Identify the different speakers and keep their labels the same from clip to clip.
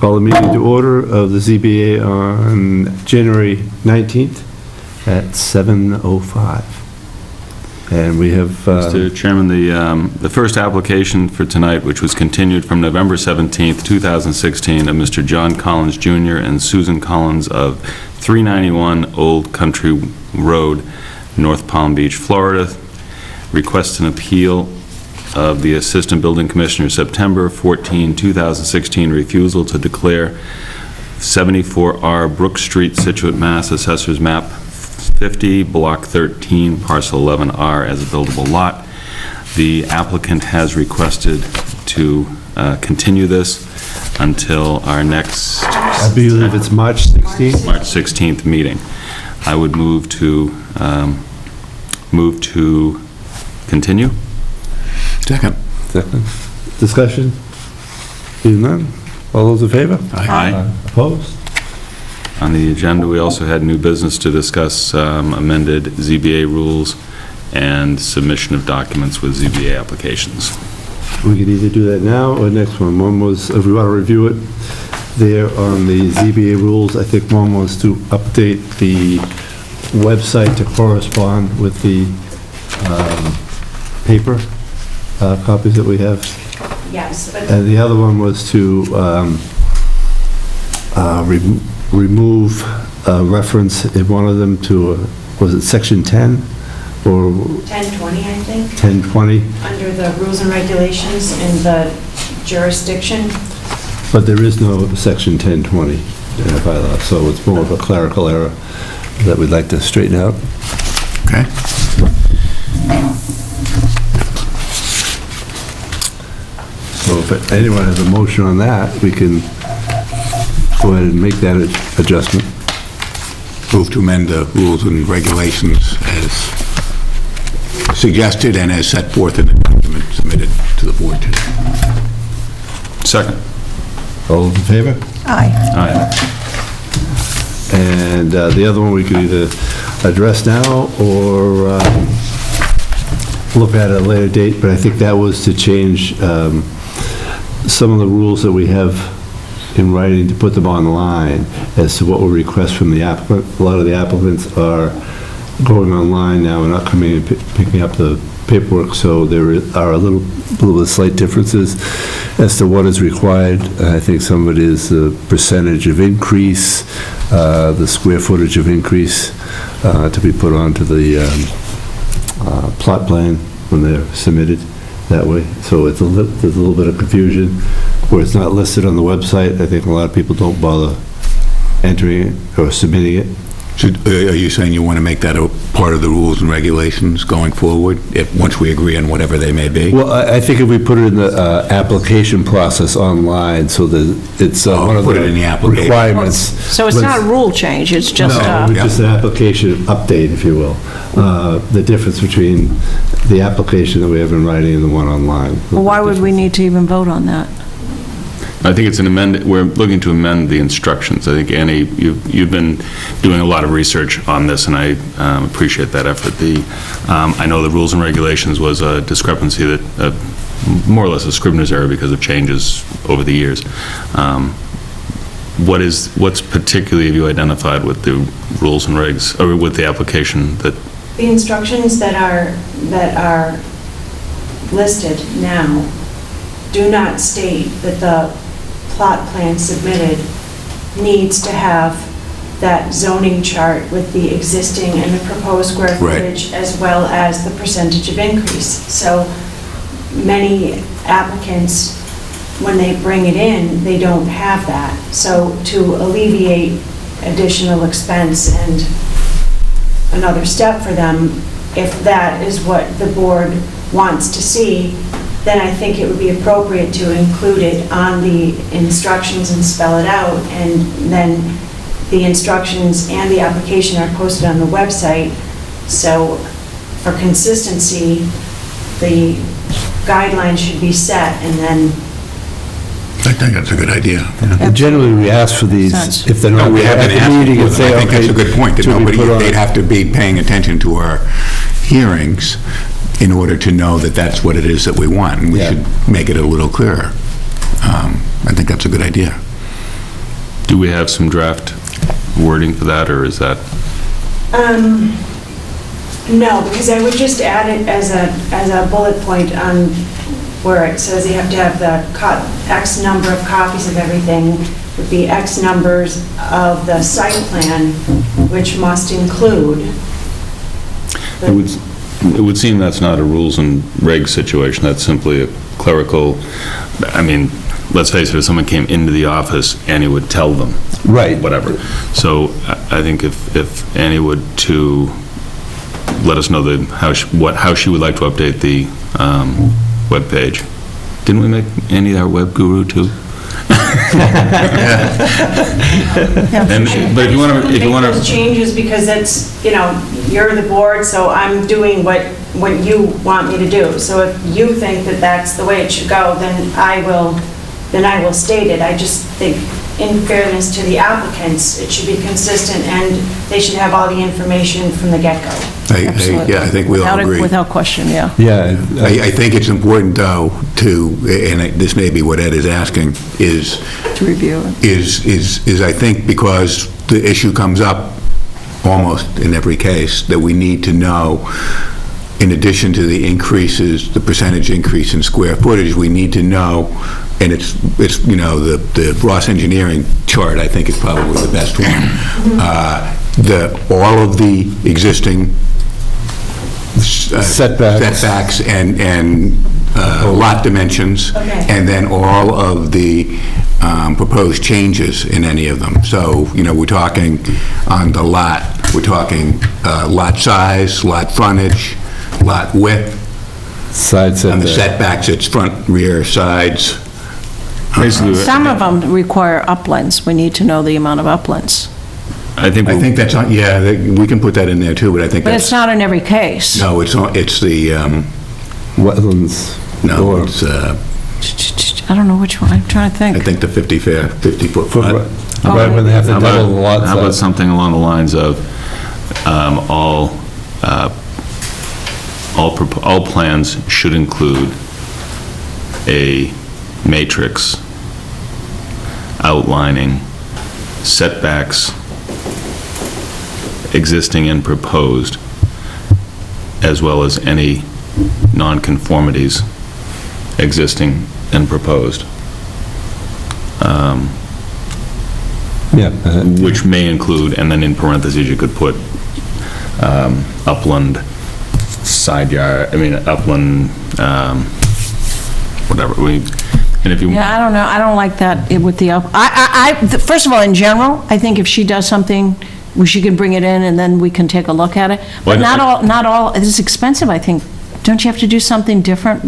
Speaker 1: Call the meeting to order of the ZBA on January 19th at 7:05. And we have...
Speaker 2: Mr. Chairman, the first application for tonight, which was continued from November 17th, 2016, of Mr. John Collins Jr. and Susan Collins of 391 Old Country Road, North Palm Beach, Florida, requests an appeal of the Assistant Building Commissioner's September 14, 2016 refusal to declare 74R Brook Street, Scituate, Mass. Assessors Map 50, Block 13, Parcel 11R as a buildable lot. The applicant has requested to continue this until our next...
Speaker 1: I believe it's March 16th?
Speaker 2: March 16th meeting. I would move to continue.
Speaker 3: Second.
Speaker 1: Discussion? Seeing none? All those in favor?
Speaker 2: Aye.
Speaker 1: Opposed?
Speaker 2: On the agenda, we also had new business to discuss, amended ZBA rules and submission of documents with ZBA applications.
Speaker 1: We could either do that now or next one. One was, if we want to review it, there on the ZBA rules, I think one was to update the website to correspond with the paper copies that we have.
Speaker 4: Yes. But
Speaker 1: And the other one was to remove a reference in one of them to, was it section 10 or
Speaker 4: 1020, I think,
Speaker 1: 1020?
Speaker 4: under the rules and regulations in the jurisdiction.
Speaker 1: But there is no section 1020 in our bylaw, so it's more of a clerical error that we'd like to straighten out.
Speaker 3: Okay.
Speaker 1: So if anyone has a motion on that, we can go ahead and make that adjustment.
Speaker 3: Move to amend the rules and regulations as suggested and as set forth in the document submitted to the board today.
Speaker 2: Second.
Speaker 1: All those in favor?
Speaker 5: Aye.
Speaker 2: Aye.
Speaker 1: And the other one we could either address now or look at a later date, but I think that was to change some of the rules that we have in writing to put them online as to what we request from the applicant. A lot of the applicants are going online now and not coming and picking up the paperwork, so there are a little bit slight differences as to what is required. I think some of it is the percentage of increase, the square footage of increase to be put onto the plot plan when they're submitted that way. So it's there's a little bit of confusion where it's not listed on the website. I think a lot of people don't bother entering it or submitting it.
Speaker 3: Are you saying you want to make that a part of the rules and regulations going forward, once we agree on whatever they may be?
Speaker 1: Well, I think if we put it in the application process online, so that it's one of
Speaker 3: put
Speaker 1: the
Speaker 3: it in the application.
Speaker 1: requirements.
Speaker 5: So it's not a rule change, it's just,
Speaker 1: No, it's just an application update, if you will. The difference between the application that we have in writing and the one online.
Speaker 5: well, why would we need to even vote on that?
Speaker 2: I think it's an amend. We're looking to amend the instructions. I think, Annie, you've been doing a lot of research on this, and I appreciate that effort. I know the rules and regulations was a discrepancy that, more or less a Scribner's error because of changes over the years. What's particularly have you identified with the rules and regs, or with the application that?
Speaker 4: The instructions that are listed now do not state that the plot plan submitted needs to have that zoning chart with the existing and the proposed square footage, as well as the percentage of increase. So many applicants, when they bring it in, they don't have that. So to alleviate additional expense and another step for them, if that is what the board wants to see, then I think it would be appropriate to include it on the instructions and spell it out, and then the instructions and the application are posted on the website. So for consistency, the guidelines should be set, and then...
Speaker 3: I think that's a good idea.
Speaker 1: And generally, we ask for these,
Speaker 5: Sense.
Speaker 1: if they're not
Speaker 3: No, we
Speaker 1: at
Speaker 3: haven't
Speaker 1: the
Speaker 3: asked
Speaker 1: meeting
Speaker 3: for
Speaker 1: and
Speaker 3: them.
Speaker 1: say,
Speaker 3: I think
Speaker 1: okay.
Speaker 3: that's a good point, that
Speaker 1: should we
Speaker 3: nobody,
Speaker 1: put on-
Speaker 3: they'd have to be paying attention to our hearings in order to know that that's what it is that we want, and we
Speaker 1: Yeah.
Speaker 3: should make it a little clearer. I think that's a good idea.
Speaker 2: Do we have some draft wording for that, or is that?
Speaker 4: No, because I would just add it as a bullet point on where it says you have to have the X number of copies of everything, would be X numbers of the site plan, which must include.
Speaker 2: It would seem that's not a rules and regs situation, that's simply a clerical, I mean, let's face it, if someone came into the office, Annie would tell them.
Speaker 1: Right.
Speaker 2: Whatever. So I think if Annie would to let us know how she would like to update the webpage. Didn't we make Annie our web guru too? But if you want to,
Speaker 4: make those changes, because it's, you're the board, so I'm doing what you want me to do. So if you think that that's the way it should go, then I will state it. I just think, in fairness to the applicants, it should be consistent, and they should have all the information from the get-go.
Speaker 5: Absolutely.
Speaker 3: Yeah, I think we all agree.
Speaker 5: Without question, yeah.
Speaker 1: Yeah.
Speaker 3: I think it's important, though, and this may be what Ed is asking, is
Speaker 5: To review it.
Speaker 3: is I think because the issue comes up almost in every case, that we need to know, in addition to the increases, the percentage increase in square footage, we need to know, and it's the Ross Engineering chart, I think, is probably the best one. All of the existing setbacks and lot dimensions,
Speaker 4: Okay.
Speaker 3: and then all of the proposed changes in any of them. So, we're talking on the lot, we're talking lot size, lot frontage, lot width,
Speaker 1: Side
Speaker 3: on the
Speaker 1: setback.
Speaker 3: setbacks, it's front, rear, sides.
Speaker 2: basically,
Speaker 5: Some of them require uplands. We need to know the amount of uplands.
Speaker 2: I think
Speaker 3: I think that's, we can put that in there too, but I think
Speaker 5: But
Speaker 3: that's...
Speaker 5: it's not in every case.
Speaker 3: No, it's the,
Speaker 1: Wetlands.
Speaker 3: no,
Speaker 1: Or-
Speaker 3: it's,
Speaker 5: I don't know which one. I'm trying to
Speaker 3: I
Speaker 5: think.
Speaker 3: think the 50-foot
Speaker 1: For-
Speaker 3: front.
Speaker 1: Right when they have to
Speaker 2: how
Speaker 1: double the lot
Speaker 2: about, how about
Speaker 1: size.
Speaker 2: something along the lines of all plans should include a matrix outlining setbacks existing and proposed, as well as any nonconformities existing and proposed,
Speaker 1: Yeah.
Speaker 2: which may include, and then in parentheses you could put upland side yard, upland, whatever, and if you...
Speaker 5: Yeah, I don't know. I don't like that with the first of all, in general, I think if she does something, she can bring it in and then we can take a look at it.
Speaker 2: Well,
Speaker 5: But not all, it's expensive, I think. Don't you have to do something different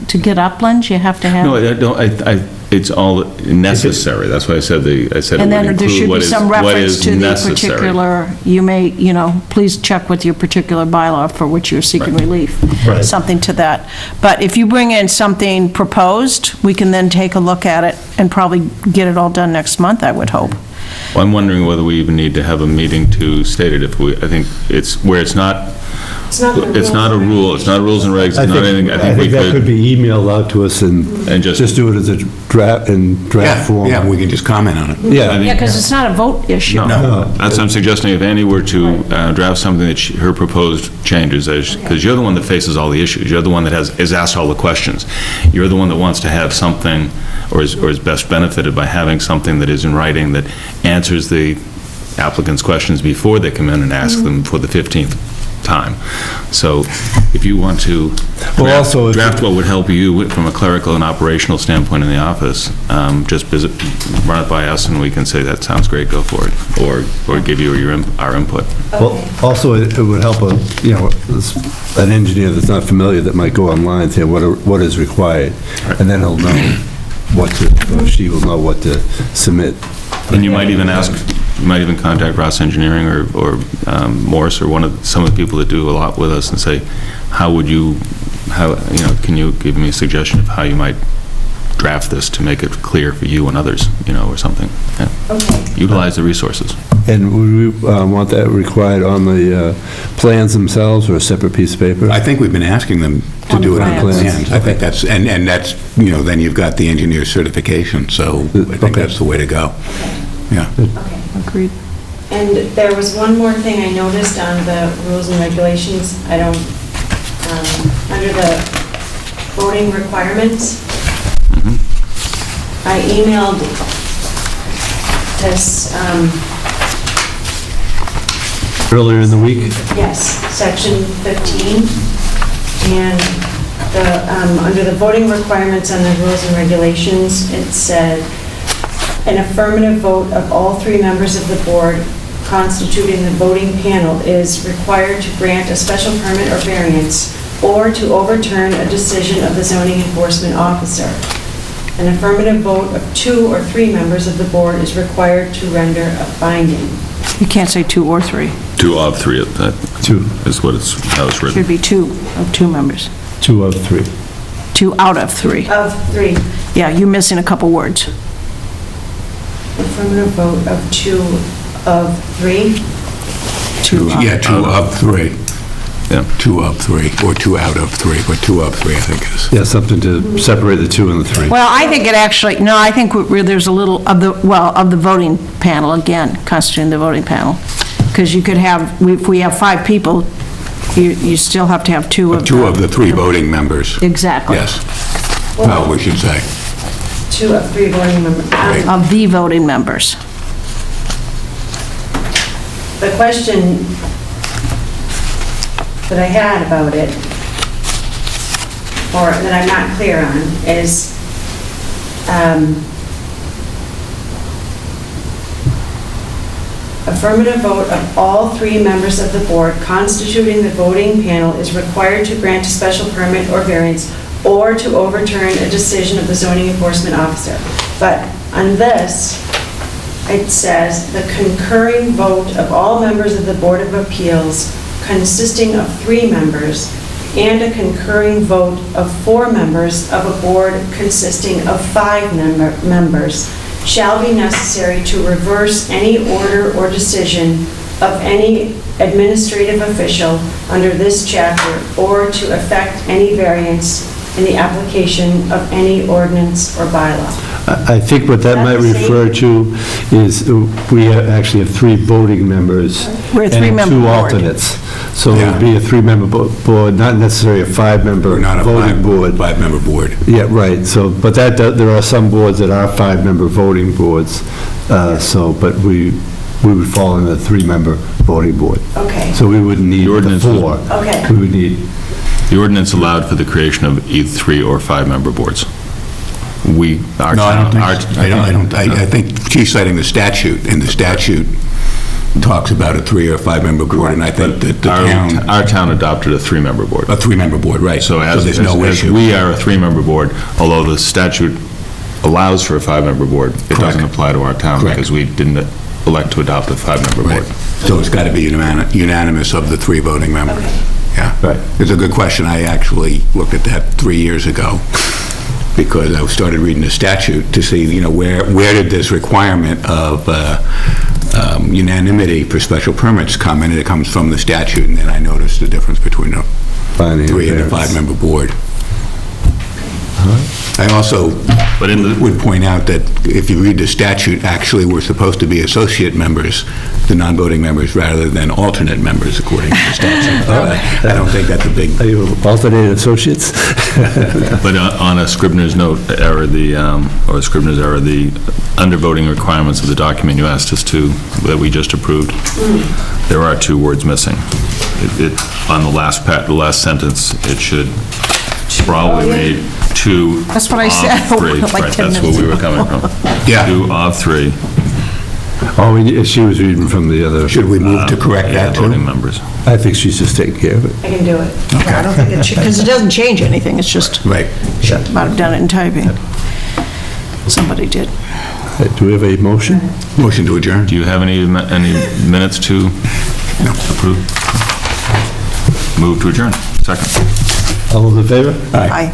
Speaker 5: to get uplands? You have to have...
Speaker 2: No, I don't, it's all necessary, that's why I said it would
Speaker 5: And then there should
Speaker 2: include
Speaker 5: be
Speaker 2: what is
Speaker 5: some reference to the
Speaker 2: necessary.
Speaker 5: particular, please check with your particular bylaw for which you're seeking relief.
Speaker 1: Right.
Speaker 5: Something to that. But if you bring in something proposed, we can then take a look at it and probably get it all done next month, I would hope.
Speaker 2: Well, I'm wondering whether we even need to have a meeting to state it, I think it's, where it's not a rule, it's not rules and regs, it's not anything, I think we
Speaker 1: that could
Speaker 2: could,
Speaker 1: be emailed out to us and
Speaker 2: just-
Speaker 1: just do it as a draft, in draft form.
Speaker 3: Yeah, we can just comment on it.
Speaker 1: Yeah.
Speaker 5: Yeah, because it's not a vote issue.
Speaker 2: no, that's what I'm suggesting, if Annie were to draft something that her proposed changes, because you're the one that faces all the issues, you're the one that is asked all the questions, you're the one that wants to have something, or is best benefited by having something that is in writing that answers the applicant's questions before they come in and ask them for the 15th time. So if you want to
Speaker 1: Well, also, if-
Speaker 2: draft what would help you from a clerical and operational standpoint in the office, just run it by us and we can say, that sounds great, go for it, or give you our input.
Speaker 1: Well, also, it would help an engineer that's not familiar that might go online and say, what is required? And then he'll know or she will know what to submit.
Speaker 2: And you might even contact Ross Engineering or Morris or some of the people that do a lot with us and say, can you give me a suggestion of how you might draft this to make it clear for you and others, or something. Yeah.
Speaker 4: Okay.
Speaker 2: Utilize the resources.
Speaker 1: And would we want that required on the plans themselves or a separate piece of paper?
Speaker 3: I think we've been asking them to
Speaker 5: On
Speaker 3: do it
Speaker 5: the
Speaker 3: on
Speaker 5: plans.
Speaker 3: plans. I think that's, and that's, then you've got the engineer certification, so I think
Speaker 1: Okay.
Speaker 3: that's the way to go. Yeah.
Speaker 4: Okay.
Speaker 5: Agreed.
Speaker 4: And there was one more thing I noticed on the rules and regulations. I don't, under the voting requirements, I emailed this,
Speaker 1: Earlier in the week?
Speaker 4: yes, section 15, and the, under the voting requirements on the rules and regulations, it said, an affirmative vote of all 3 members of the board constituting the voting panel is required to grant a special permit or variance or to overturn a decision of the zoning enforcement officer. An affirmative vote of 2 or 3 members of the board is required to render a finding.
Speaker 5: You can't say 2 or 3.
Speaker 2: 2 of 3, that
Speaker 1: 2.
Speaker 2: is what it's, how it's written.
Speaker 5: Should be 2 of 2 members.
Speaker 1: 2 of 3.
Speaker 5: 2 out of 3.
Speaker 4: Of 3.
Speaker 5: Yeah, you're missing a couple words.
Speaker 4: Affirmative vote of 2 of 3.
Speaker 5: 2 out.
Speaker 3: Yeah, 2 of 3.
Speaker 2: Yeah.
Speaker 3: 2 of 3, or 2 out of 3, but 2 of 3, I think is.
Speaker 1: Yeah, something to separate the 2 and the 3.
Speaker 5: Well, I think it actually, no, I think there's a little of the, well, of the voting panel, again, constituting the voting panel. Because you could have, if we have 5 people, you still have to have 2 of.
Speaker 3: 2 of the 3 voting members.
Speaker 5: Exactly.
Speaker 3: Yes. Well, we should say.
Speaker 4: 2 of 3 voting members.
Speaker 5: Of the voting members.
Speaker 4: The question that I had about it, or that I'm not clear on, is affirmative vote of all 3 members of the board constituting the voting panel is required to grant a special permit or variance or to overturn a decision of the zoning enforcement officer. But on this, it says the concurring vote of all members of the Board of Appeals consisting of 3 members and a concurring vote of 4 members of a board consisting of 5 members shall be necessary to reverse any order or decision of any administrative official under this chapter or to effect any variance in the application of any ordinance or bylaw.
Speaker 1: I think what that might refer to is we actually have 3 voting members.
Speaker 5: We're a 3-member
Speaker 1: and 2
Speaker 5: board.
Speaker 1: alternates. So it would be a 3-member board, not necessarily a 5-member
Speaker 3: Not a
Speaker 1: voting board.
Speaker 3: 5-member board.
Speaker 1: Yeah, right, so, but there are some boards that are 5-member voting boards, but we would fall in the 3-member voting board.
Speaker 4: Okay.
Speaker 1: So we wouldn't need
Speaker 2: The
Speaker 1: the
Speaker 2: ordinance
Speaker 1: 4.
Speaker 4: Okay.
Speaker 1: We would need,
Speaker 2: The ordinance allowed for the creation of either 3 or 5-member boards.
Speaker 3: No, I think she's citing the statute, and the statute talks about a 3 or 5-member board, and I think that the town,
Speaker 2: Our town adopted a 3-member board.
Speaker 3: a 3-member board, right.
Speaker 2: So
Speaker 3: there's no
Speaker 2: as
Speaker 3: issue.
Speaker 2: we are a 3-member board, although the statute allows for a 5-member board, it doesn't apply to our town
Speaker 3: Correct.
Speaker 2: because we didn't elect to adopt a 5-member
Speaker 3: Right.
Speaker 2: board.
Speaker 3: So it's got to be unanimous of the 3 voting members.
Speaker 4: Okay.
Speaker 3: Yeah.
Speaker 1: Right.
Speaker 3: It's a good question. I actually looked at that 3 years ago because I started reading the statute to see, where did this requirement of unanimity for special permits come, and it comes from the statute, and then I noticed the difference between a
Speaker 1: Finding
Speaker 3: 3 and a
Speaker 1: variance.
Speaker 3: 5-member board. I also
Speaker 2: But in the-
Speaker 3: would point out that if you read the statute, actually, we're supposed to be associate members, the non-voting members, rather than alternate members, according to the statute. I don't think that's a big...
Speaker 1: are you alternated associates?
Speaker 2: But on a Scribner's note error, the undervoting requirements of the document you asked us to, that we just approved, there are 2 words missing. On the last sentence, it should probably read 2
Speaker 5: That's what I
Speaker 2: of
Speaker 5: said,
Speaker 2: 3.
Speaker 5: like
Speaker 2: Right,
Speaker 5: 10
Speaker 2: that's where we were
Speaker 5: minutes
Speaker 2: coming from.
Speaker 3: Yeah.
Speaker 2: 2 of 3.
Speaker 1: Oh, she was reading from the other,
Speaker 3: Should we move to correct
Speaker 2: Yeah,
Speaker 3: that,
Speaker 2: voting
Speaker 3: too?
Speaker 2: members.
Speaker 1: I think she's just taking care of it.
Speaker 4: I can do it.
Speaker 5: I don't think it should, because it doesn't change anything, it's just,
Speaker 3: Right.
Speaker 5: might have done it in typing. Somebody did.
Speaker 1: Do we have a motion?
Speaker 3: Motion to adjourn?
Speaker 2: Do you have any minutes to approve? Move to adjourn. Second.
Speaker 1: All those in favor?
Speaker 5: Aye.